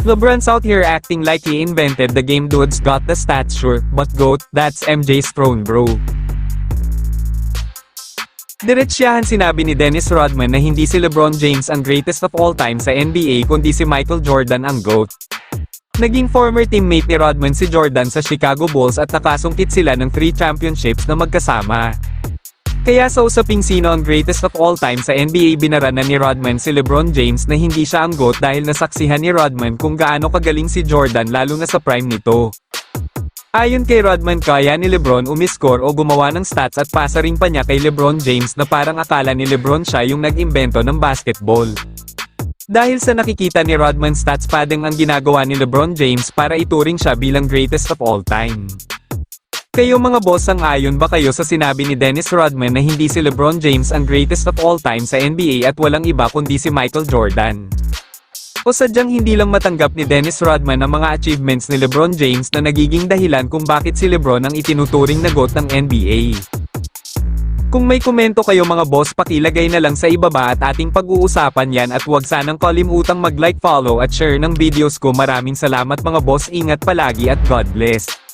LeBron's out here acting like he invented the game. Dude's got the stats, sure, but GOAT, that's MJ's throne, bro. Diretsyahan sinabi ni Dennis Rodman na hindi si LeBron James ang greatest of all time sa NBA kundi si Michael Jordan ang GOAT. Naging former teammate ni Rodman si Jordan sa Chicago Bulls at nakasungkit sila ng 3 championships na magkasama. Kaya sa usaping sino ang greatest of all time sa NBA, binara na ni Rodman si LeBron James na hindi siya ang GOAT dahil nasaksihan ni Rodman kung gaano kagaling si Jordan lalo na sa prime nito. Ayon kay Rodman, kaya ni LeBron umiscore o gumawa ng stats at pasa rin pa niya kay LeBron James na parang akala ni LeBron siya yung nag-imbento ng basketball. Dahil sa nakikita ni Rodman, stats padding ang ginagawa ni LeBron James para ituring siya bilang greatest of all time. Kayo mga boss, sang-ayon ba kayo sa sinabi ni Dennis Rodman na hindi si LeBron James ang greatest of all time sa NBA at walang iba kundi si Michael Jordan? O sadyang hindi lang matanggap ni Dennis Rodman ang mga achievements ni LeBron James na nagiging dahilan kung bakit si LeBron ang itinuturing na GOAT ng NBA? Kung may komento kayo mga boss, pakilagay na lang sa ibaba at ating pag-uusapan yan, at huwag sanang kalimutang mag-like, follow at share ng videos ko. Maraming salamat mga boss, ingat palagi at God bless.